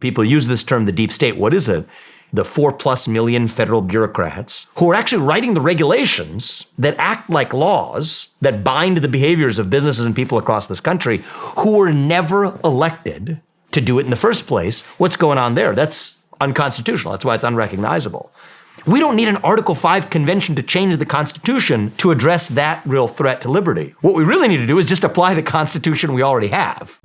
People use this term, the deep state. What is it? The 4+ million federal bureaucrats who are actually writing the regulations that act like laws that bind the behaviors of businesses and people across this country who were never elected to do it in the first place. What's going on there? That's unconstitutional. That's why it's unrecognizable. We don't need an Article 5 convention to change the Constitution to address that real threat to liberty. What we really need to do is just apply the Constitution we already have.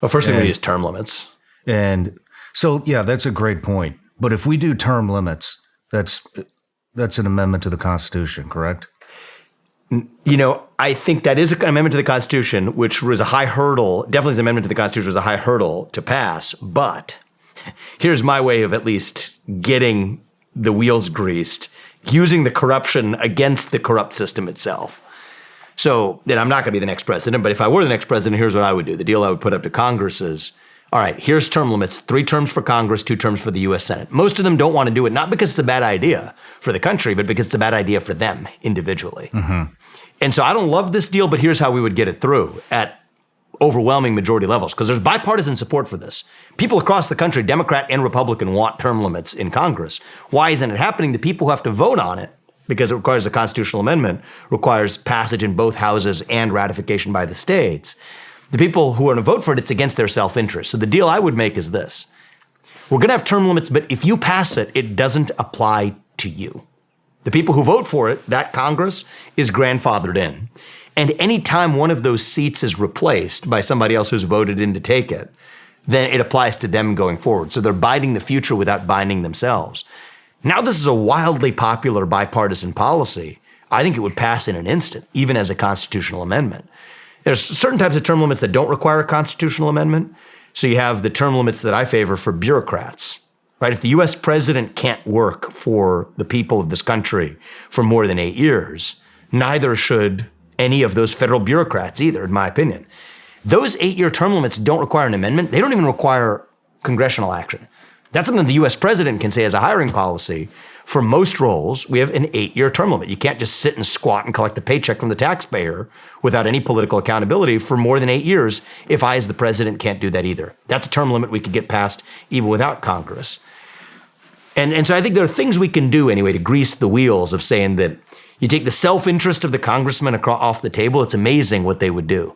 Well, first thing we need is term limits. And so, yeah, that's a great point. But if we do term limits, that's an amendment to the Constitution, correct? You know, I think that is an amendment to the Constitution, which was a high hurdle. Definitely, an amendment to the Constitution was a high hurdle to pass. But here's my way of at least getting the wheels greased, using the corruption against the corrupt system itself. So then I'm not going to be the next president, but if I were the next president, here's what I would do. The deal I would put up to Congress is, all right, here's term limits, 3 terms for Congress, 2 terms for the U.S. Senate. Most of them don't want to do it, not because it's a bad idea for the country, but because it's a bad idea for them individually. Mm-hmm. And so I don't love this deal, but here's how we would get it through at overwhelming majority levels, because there's bipartisan support for this. People across the country, Democrat and Republican, want term limits in Congress. Why isn't it happening? The people who have to vote on it, because it requires a constitutional amendment, requires passage in both houses and ratification by the states. The people who are going to vote for it, it's against their self-interest. So the deal I would make is this. We're going to have term limits, but if you pass it, it doesn't apply to you. The people who vote for it, that Congress, is grandfathered in. And any time one of those seats is replaced by somebody else who's voted in to take it, then it applies to them going forward. So they're binding the future without binding themselves. Now this is a wildly popular bipartisan policy. I think it would pass in an instant, even as a constitutional amendment. There's certain types of term limits that don't require a constitutional amendment. So you have the term limits that I favor for bureaucrats, right? If the US president can't work for the people of this country for more than 8 years, neither should any of those federal bureaucrats either, in my opinion. Those 8-year term limits don't require an amendment. They don't even require congressional action. That's something the US president can say as a hiring policy. For most roles, we have an 8-year term limit. You can't just sit and squat and collect a paycheck from the taxpayer without any political accountability for more than 8 years if I, as the president, can't do that either. That's a term limit we could get passed even without Congress. And so I think there are things we can do anyway to grease the wheels of saying that you take the self-interest of the congressman off the table. It's amazing what they would do.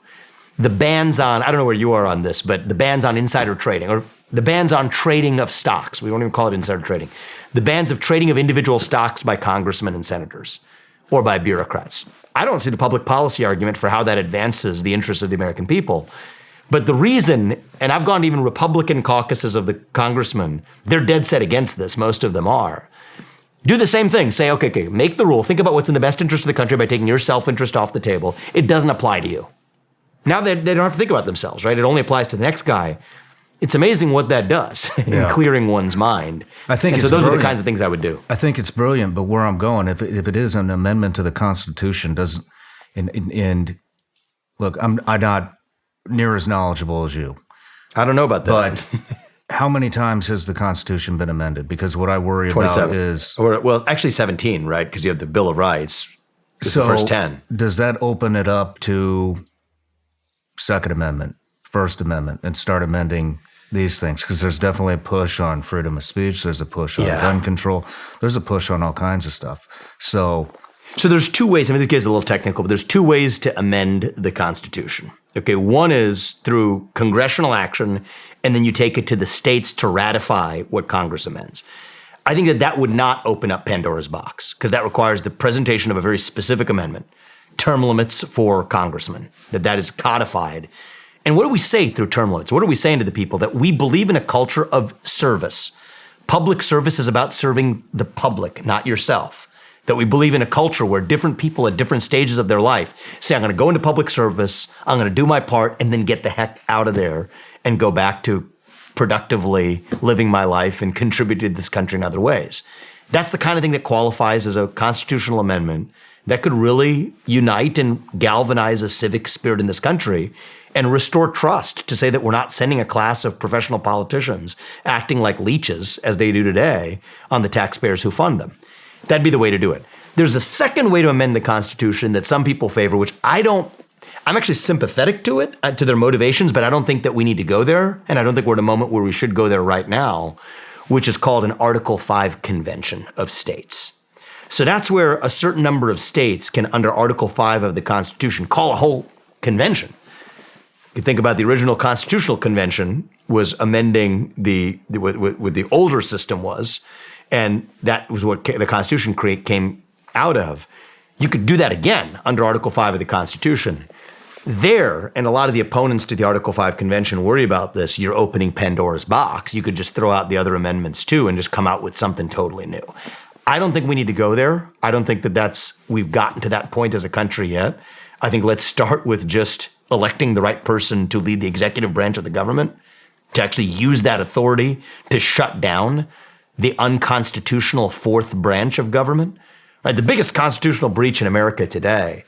The bans on, I don't know where you are on this, but the bans on insider trading, or the bans on trading of stocks. We won't even call it insider trading. The bans of trading of individual stocks by congressmen and senators or by bureaucrats. I don't see the public policy argument for how that advances the interests of the American people. But the reason, and I've gone to even Republican caucuses of the congressmen, they're dead set against this. Most of them are. Do the same thing. Say, okay, make the rule. Think about what's in the best interest of the country by taking your self-interest off the table. It doesn't apply to you. Now they don't have to think about themselves, right? It only applies to the next guy. It's amazing what that does in clearing one's mind. I think and so those are the kinds of things I would do. I think it's brilliant, but where I'm going, if it is an amendment to the Constitution, doesn't and look, I'm not near as knowledgeable as you. I don't know about that. But how many times has the Constitution been amended? Because what I worry about is... Well, actually 17, right? Because you have the Bill of Rights. So the first 10. Does that open it up to Second Amendment, First Amendment, and start amending these things? Because there's definitely a push on freedom of speech. There's a push on gun control. There's a push on all kinds of stuff. So there's 2 ways. I mean, this gets a little technical, but there's 2 ways to amend the Constitution. Okay, one is through congressional action, and then you take it to the states to ratify what Congress amends. I think that would not open up Pandora's box, because that requires the presentation of a very specific amendment, term limits for congressmen, that is codified. And what do we say through term limits? What are we saying to the people? That we believe in a culture of service. Public service is about serving the public, not yourself. That we believe in a culture where different people at different stages of their life say, I'm going to go into public service, I'm going to do my part, and then get the heck out of there and go back to productively living my life and contribute to this country in other ways. That's the kind of thing that qualifies as a constitutional amendment that could really unite and galvanize a civic spirit in this country and restore trust, to say that we're not sending a class of professional politicians acting like leeches, as they do today, on the taxpayers who fund them. That'd be the way to do it. There's a second way to amend the Constitution that some people favor, which I I'm actually sympathetic to it, to their motivations, but I don't think that we need to go there. And I don't think we're at a moment where we should go there right now, which is called an Article 5 convention of states. So that's where a certain number of states can, under Article 5 of the Constitution, call a whole convention. You think about the original Constitutional Convention was amending what the older system was, and that was what the Constitution came out of. You could do that again under Article 5 of the Constitution. There, and a lot of the opponents to the Article 5 convention worry about this, you're opening Pandora's box. You could just throw out the other amendments too and just come out with something totally new. I don't think we need to go there. I don't think that we've gotten to that point as a country yet. I think let's start with just electing the right person to lead the executive branch of the government, to actually use that authority to shut down the unconstitutional fourth branch of government. Right? The biggest constitutional breach in America today,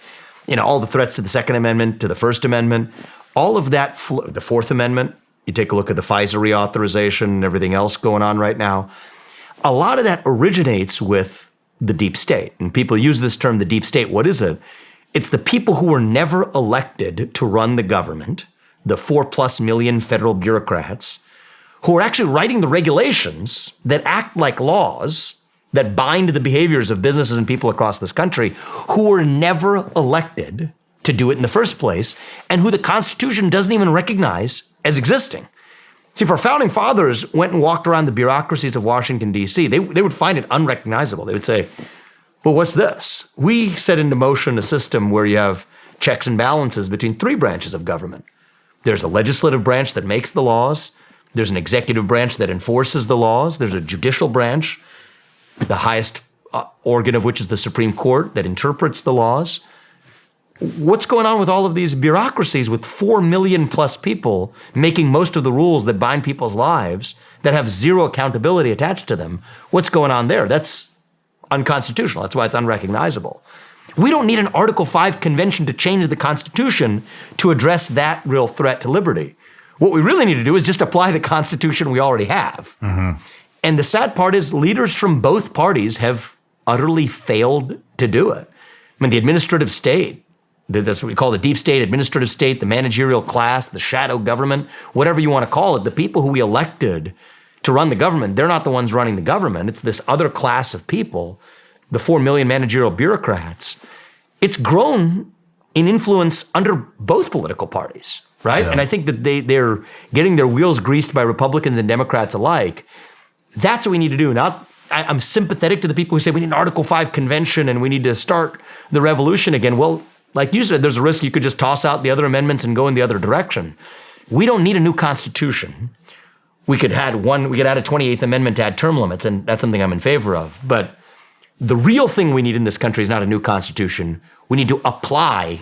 all the threats to the Second Amendment, to the First Amendment, all of that, the Fourth Amendment, you take a look at the FISA reauthorization and everything else going on right now, a lot of that originates with the deep state. And people use this term, the deep state. What is it? It's the people who were never elected to run the government, the 4+ million federal bureaucrats, who are actually writing the regulations that act like laws that bind the behaviors of businesses and people across this country, who were never elected to do it in the first place, and who the Constitution doesn't even recognize as existing. See, if our founding fathers went and walked around the bureaucracies of Washington, D.C., they would find it unrecognizable. They would say, well, what's this? We set into motion a system where you have checks and balances between three branches of government. There's a legislative branch that makes the laws. There's an executive branch that enforces the laws. There's a judicial branch, the highest organ of which is the Supreme Court, that interprets the laws. What's going on with all of these bureaucracies with 4 million plus people making most of the rules that bind people's lives that have zero accountability attached to them? What's going on there? That's unconstitutional. That's why it's unrecognizable. We don't need an Article 5 convention to change the Constitution to address that real threat to liberty. What we really need to do is just apply the Constitution we already have. Mm-hmm. And the sad part is leaders from both parties have utterly failed to do it. I mean, the administrative state, that's what we call the deep state, administrative state, the managerial class, the shadow government, whatever you want to call it, the people who we elected to run the government, they're not the ones running the government. It's this other class of people, the 4 million managerial bureaucrats. It's grown in influence under both political parties, right? Yeah. And I think that they're getting their wheels greased by Republicans and Democrats alike. That's what we need to do. I'm sympathetic to the people who say we need an Article 5 convention and we need to start the revolution again. Well, like you said, there's a risk you could just toss out the other amendments and go in the other direction. We don't need a new constitution. We could add a 28th Amendment to add term limits, and that's something I'm in favor of. But the real thing we need in this country is not a new constitution. We need to apply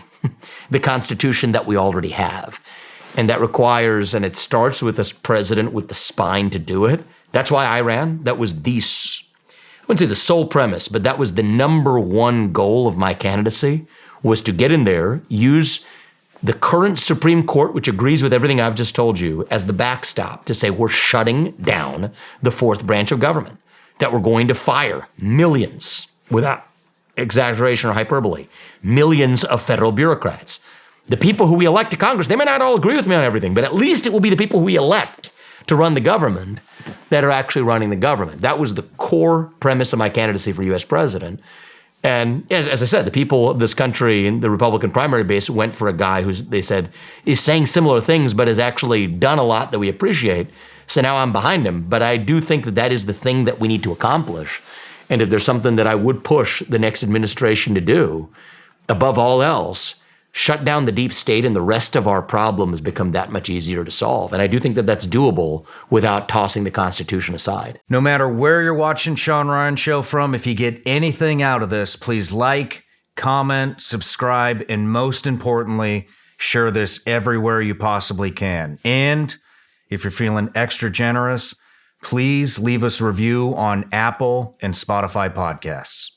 the Constitution that we already have. And that requires, and it starts with this president with the spine to do it. That's why I ran. That was I wouldn't say the sole premise, but that was the number one goal of my candidacy, was to get in there, use the current Supreme Court, which agrees with everything I've just told you, as the backstop to say we're shutting down the fourth branch of government, that we're going to fire millions, without exaggeration or hyperbole, millions of federal bureaucrats. The people who we elect to Congress, they may not all agree with me on everything, but at least it will be the people who we elect to run the government that are actually running the government. That was the core premise of my candidacy for U.S. president. And as I said, the people of this country in the Republican primary base went for a guy who they said is saying similar things, but has actually done a lot that we appreciate. So now I'm behind him. But I do think that that is the thing that we need to accomplish. And if there's something that I would push the next administration to do, above all else, shut down the deep state, and the rest of our problems become that much easier to solve. And I do think that that's doable without tossing the Constitution aside. No matter where you're watching Shawn Ryan Show from, if you get anything out of this, please like, comment, subscribe, and most importantly, share this everywhere you possibly can. And if you're feeling extra generous, please leave us a review on Apple and Spotify podcasts.